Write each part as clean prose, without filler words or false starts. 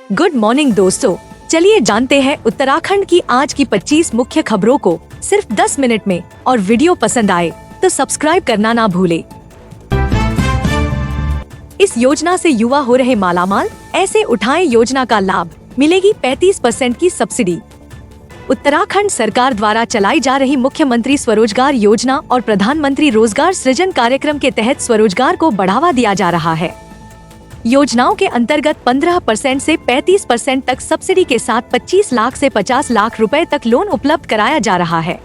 Good morning दोस्तों, चलिए जानते हैं उत्तराखंड की आज की 25 मुख्य खबरों को सिर्फ 10 मिनट में। और वीडियो पसंद आए तो सब्सक्राइब करना ना भूले। इस योजना से युवा हो रहे मालामाल, ऐसे उठाएं योजना का लाभ, मिलेगी 35% की सब्सिडी। उत्तराखंड सरकार द्वारा चलाई जा रही मुख्यमंत्री स्वरोजगार योजना और प्रधानमंत्री रोजगार सृजन कार्यक्रम के तहत स्वरोजगार को बढ़ावा दिया जा रहा है। योजनाओं के अंतर्गत 15% से 35% तक सब्सिडी के साथ 25 लाख से 50 लाख रुपए तक लोन उपलब्ध कराया जा रहा है।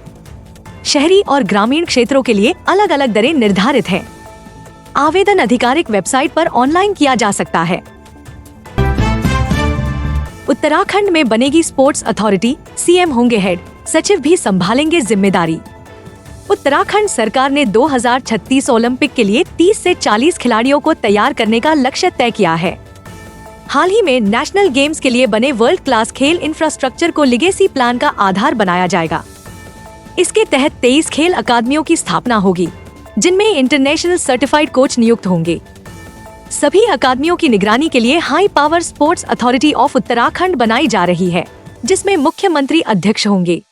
शहरी और ग्रामीण क्षेत्रों के लिए अलग अलग दरें निर्धारित हैं। आवेदन आधिकारिक वेबसाइट पर ऑनलाइन किया जा सकता है। उत्तराखंड में बनेगी स्पोर्ट्स अथॉरिटी, सीएम होंगे हेड, सचिव भी संभालेंगे जिम्मेदारी। उत्तराखंड सरकार ने 2036 ओलंपिक के लिए 30 से 40 खिलाड़ियों को तैयार करने का लक्ष्य तय किया है। हाल ही में नेशनल गेम्स के लिए बने वर्ल्ड क्लास खेल इंफ्रास्ट्रक्चर को लीगेसी प्लान का आधार बनाया जाएगा। इसके तहत 23 खेल अकादमियों की स्थापना होगी, जिनमें इंटरनेशनल सर्टिफाइड कोच नियुक्त होंगे। सभी अकादमियों की निगरानी के लिए high power sports authority of Uttarakhand बनाई जा रही है, जिसमें मुख्यमंत्री अध्यक्ष होंगे।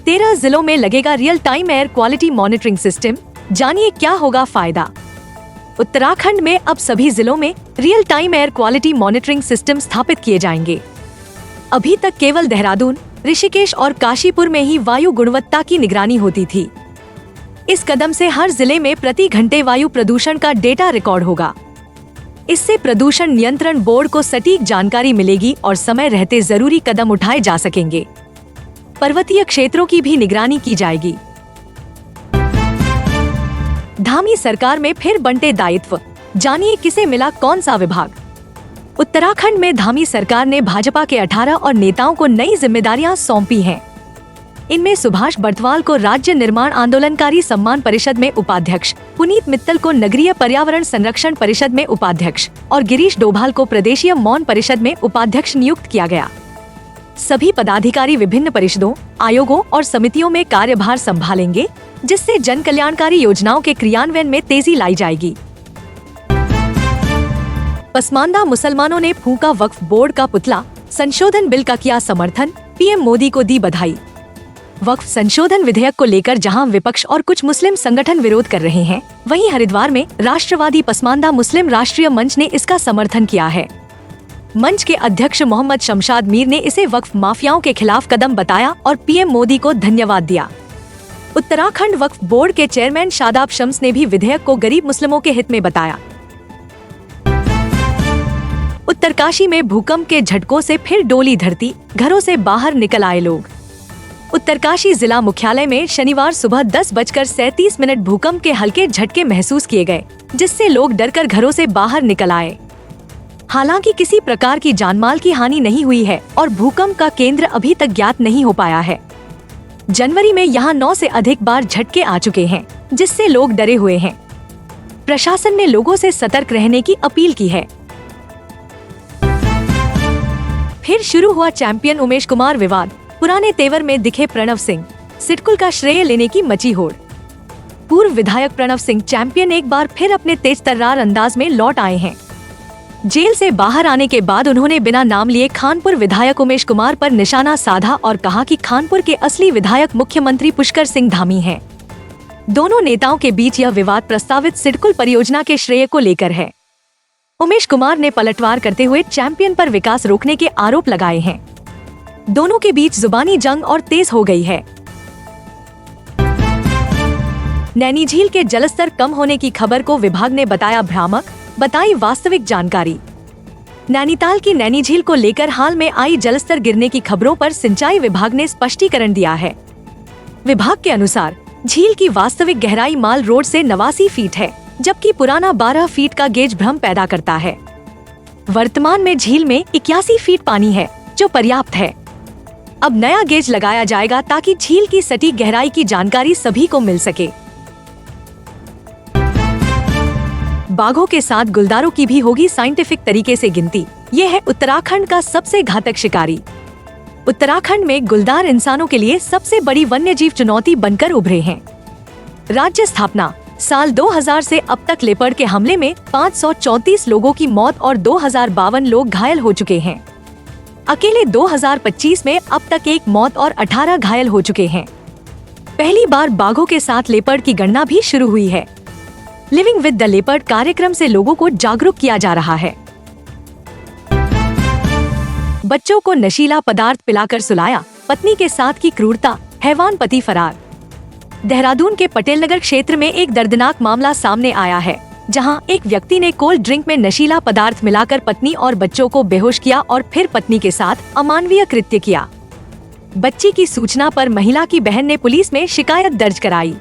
13 जिलों में लगेगा real time air quality monitoring system, जानिए क्या होगा फायदा। उत्तराखंड में अब सभी जिलों में real time air quality monitoring system स्थापित किए जाएंगे। अभी तक केवल देहरादून, ऋषिकेश और काशीपुर में ही वायु गुणवत्ता की निगरानी होती थी। इस कदम से हर जिले में प्रति घंटे वायु प्रदूषण का डेटा रिकॉर्ड होगा। इससे प्रदूषण नियंत्रण बोर्ड को सटीक जानकारी मिलेगी और समय रहते जरूरी कदम उठाए जा सकेंगे। पर्वतीय क्षेत्रों की भी निगरानी की जाएगी। धामी सरकार में फिर बंटे दायित्व, जानिए किसे मिला कौन सा विभाग। उत्तराखंड में धामी सरकार ने भाजपा के 18 और नेताओं को नई जिम्मेदारियां सौंपी हैं। इनमें सुभाष बर्तवाल को राज्य निर्माण आंदोलनकारी सम्मान परिषद में उपाध्यक्ष, पुनीत मित्तल को नगरीय पर्यावरण संरक्षण परिषद में उपाध्यक्ष और गिरीश डोभाल को प्रदेशीय मौन परिषद में उपाध्यक्ष नियुक्त किया गया। सभी पदाधिकारी विभिन्न परिषदों, आयोगों और समितियों में कार्यभार संभालेंगे, जिससे जन कल्याणकारी योजनाओं के क्रियान्वयन में तेजी लाई जाएगी। पसमानदा मुसलमानों ने फूंका वक्फ बोर्ड का पुतला, संशोधन बिल का किया समर्थन, पीएम मोदी को दी बधाई। वक्फ संशोधन विधेयक को लेकर जहां विपक्ष और कुछ मुस्लिम संगठन विरोध कर रहे हैं, वहीं हरिद्वार में राष्ट्रवादी पसमानदा मुस्लिम राष्ट्रीय मंच ने इसका समर्थन किया है। मंच के अध्यक्ष मोहम्मद शमशाद मीर ने इसे वक्फ माफियाओं के खिलाफ कदम बताया और पीएम मोदी को धन्यवाद दिया। उत्तराखंड वक्फ बोर्ड के चेयरमैन शादाब शम्स ने भी विधेयक को गरीब मुस्लिमों के हित में बताया। उत्तरकाशी में भूकंप के झटकों से फिर डोली धरती, घरों से बाहर निकल आए लोग। उत्तरकाशी जिला मुख्यालय में शनिवार सुबह 10:37 भूकंप के हल्के झटके महसूस किए गए, जिससे लोग डरकर घरों से बाहर निकल आए। हालांकि किसी प्रकार की जानमाल की हानि नहीं हुई है और भूकंप का केंद्र अभी तक ज्ञात नहीं हो पाया है। जनवरी में यहां 9 से अधिक बार झटके आ चुके हैं, जिससे लोग डरे हुए हैं। प्रशासन ने लोगों से सतर्क रहने की अपील की है। फिर शुरू हुआ चैंपियन उमेश कुमार विवाद, पुराने तेवर में दिखे प्रणव सिंह, सिडकुल का श्रेय लेने की मची होड़। पूर्व विधायक प्रणव सिंह चैंपियन एक बार फिर अपने तेज तर्रार अंदाज में लौट आए हैं। जेल से बाहर आने के बाद उन्होंने बिना नाम लिए खानपुर विधायक उमेश कुमार पर निशाना साधा और कहा कि खानपुर के असली विधायक मुख्यमंत्री पुष्कर सिंह धामी हैं। दोनों नेताओं के बीच यह विवाद प्रस्तावित सिडकुल परियोजना के श्रेय को लेकर है। उमेश कुमार ने पलटवार करते हुए चैंपियन पर विकास रोकने के आरोप लगाए हैं। दोनों के बीच जुबानी जंग और तेज हो गई है। नैनी झील के जलस्तर कम होने की खबर को विभाग ने बताया भ्रामक, बताई वास्तविक जानकारी। नैनीताल की नैनी झील को लेकर हाल में आई जलस्तर गिरने की खबरों पर सिंचाई विभाग ने स्पष्टीकरण दिया है। विभाग के अनुसार झील की वास्तविक गहराई माल रोड से 89 फीट है, जबकि पुराना 12 फीट का गेज भ्रम पैदा करता है। वर्तमान में झील में 81 फीट पानी है, जो पर्याप्त है। अब नया गेज लगाया जाएगा ताकि झील की सटीक गहराई की जानकारी सभी को मिल सके। बाघों के साथ गुलदारों की भी होगी साइंटिफिक तरीके से गिनती, ये है उत्तराखंड का सबसे घातक शिकारी। उत्तराखंड में गुलदार इंसानों के लिए सबसे बड़ी वन्यजीव चुनौती बनकर उभरे हैं। राज्य स्थापना साल 2000 से अब तक लेपर्ड के हमले में 534 लोगों की मौत और 2052 लोग घायल हो चुके हैं। अकेले 2025 में अब तक एक मौत और 18 घायल हो चुके हैं। पहली बार बाघों के साथ लेपर्ड की गणना भी शुरू हुई है। लिविंग विद द लेपर्ड कार्यक्रम से लोगों को जागरूक किया जा रहा है। बच्चों को नशीला पदार्थ पिलाकर सुलाया, पत्नी के साथ की क्रूरता, हैवान पति फरार। देहरादून के पटेल नगर क्षेत्र में एक दर्दनाक मामला सामने आया है, जहां एक व्यक्ति ने कोल्ड ड्रिंक में नशीला पदार्थ मिलाकर पत्नी और बच्चों को बेहोश किया और फिर पत्नी के साथ अमानवीय कृत्य किया। बच्ची की सूचना पर महिला की बहन ने पुलिस में शिकायत दर्ज कराई।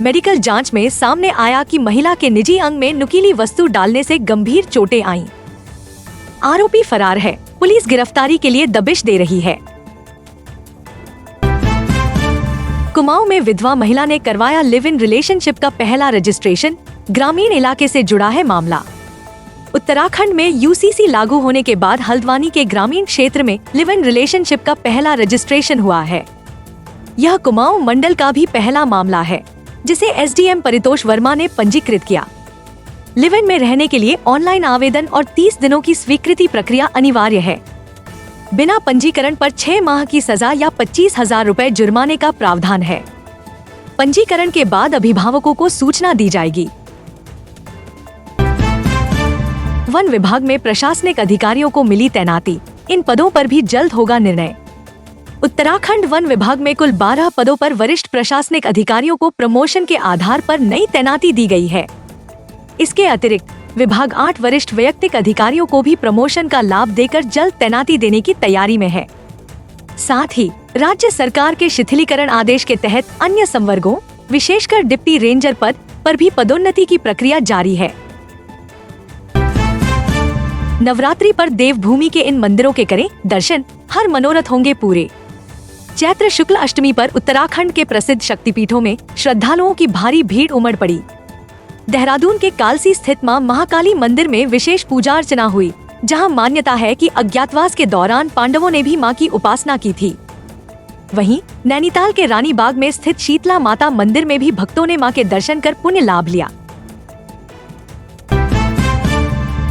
मेडिकल जांच में सामने आया कि महिला के निजी अंग में नुकीली वस्तु डालने से गंभीर चोटें आईं। आरोपी फरार है, पुलिस गिरफ्तारी के लिए दबिश दे रही है। कुमाऊं में विधवा महिला ने करवाया लिव इन रिलेशनशिप का पहला रजिस्ट्रेशन, ग्रामीण इलाके से जुड़ा है मामला। उत्तराखंड में यूसीसी लागू होने के बाद हल्द्वानी के ग्रामीण क्षेत्र में लिव इन रिलेशनशिप का पहला रजिस्ट्रेशन हुआ है। यह कुमाऊं मंडल का भी पहला मामला है, जिसे एसडीएम परितोष वर्मा ने पंजीकृत किया। लिव इन में रहने के लिए ऑनलाइन आवेदन और 30 दिनों की स्वीकृति प्रक्रिया अनिवार्य है। बिना पंजीकरण पर 6 माह की सजा या 25,000 रुपए जुर्माने का प्रावधान है। पंजीकरण के बाद अभिभावकों को सूचना दी जाएगी। वन विभाग में प्रशासनिक अधिकारियों को मिली तैनाती, इन पदों पर भी जल्द होगा निर्णय। उत्तराखंड वन विभाग में कुल 12 पदों पर वरिष्ठ प्रशासनिक अधिकारियों को प्रमोशन के आधार पर नई तैनाती दी गई है। इसके अतिरिक्त विभाग 8 वरिष्ठ वैयक्तिक अधिकारियों को भी प्रमोशन का लाभ देकर जल्द तैनाती देने की तैयारी में है। साथ ही राज्य सरकार के शिथिलीकरण आदेश के तहत अन्य संवर्गों, विशेषकर डिप्टी रेंजर पद पर भी पदोन्नति की प्रक्रिया जारी है। नवरात्रि पर देवभूमि के इन मंदिरों के करें दर्शन, हर मनोरथ होंगे पूरे। चैत्र शुक्ल अष्टमी पर उत्तराखंड के प्रसिद्ध शक्तिपीठों में श्रद्धालुओं की भारी भीड़ उमड़ पड़ी। देहरादून के कालसी स्थित मां महाकाली मंदिर में विशेष पूजा अर्चना हुई, जहां मान्यता है कि अज्ञातवास के दौरान पांडवों ने भी मां की उपासना की थी। वहीं नैनीताल के रानी बाग में स्थित शीतला माता मंदिर में भी भक्तों ने मां के दर्शन कर पुण्य लाभ लिया।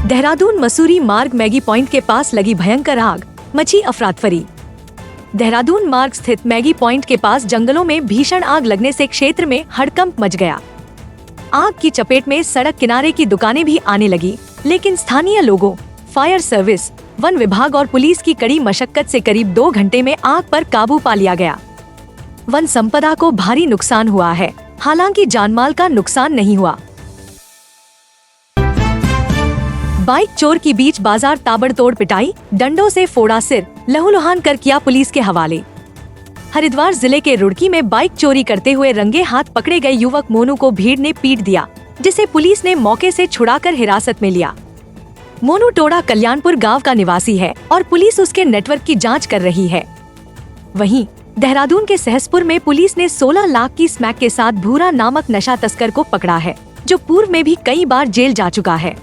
देहरादून मसूरी मार्ग मैगी पॉइंट के पास लगी भयंकर आग, मची अफरातफरी। देहरादून मार्ग स्थित मैगी पॉइंट के पास जंगलों में भीषण आग लगने से क्षेत्र में हड़कंप मच गया। आग की चपेट में सड़क किनारे की दुकानें भी आने लगी, लेकिन स्थानीय लोगों, फायर सर्विस, वन विभाग और पुलिस की कड़ी मशक्कत से करीब 2 घंटे में आग पर काबू पा लिया गया। वन संपदा को भारी नुकसान हुआ है, हालांकि जानमाल का नुकसान नहीं हुआ। बाइक चोर की बीच बाजार ताबड़तोड़ पिटाई, डंडों से फोड़ा सिर, लहूलुहान कर किया पुलिस के हवाले। हरिद्वार जिले के रुड़की में बाइक चोरी करते हुए रंगे हाथ पकड़े गए युवक मोनू को भीड़ ने पीट दिया, जिसे पुलिस ने मौके से छुड़ाकर हिरासत में लिया। मोनू टोड़ा कल्याणपुर गांव का निवासी है और पुलिस उसके नेटवर्क की जांच कर रही है। वहीं देहरादून के सहसपुर में पुलिस ने 16 लाख की स्मैक के साथ भूरा नामक नशा तस्कर को पकड़ा है, जो पूर्व में भी कई बार जेल जा चुका है।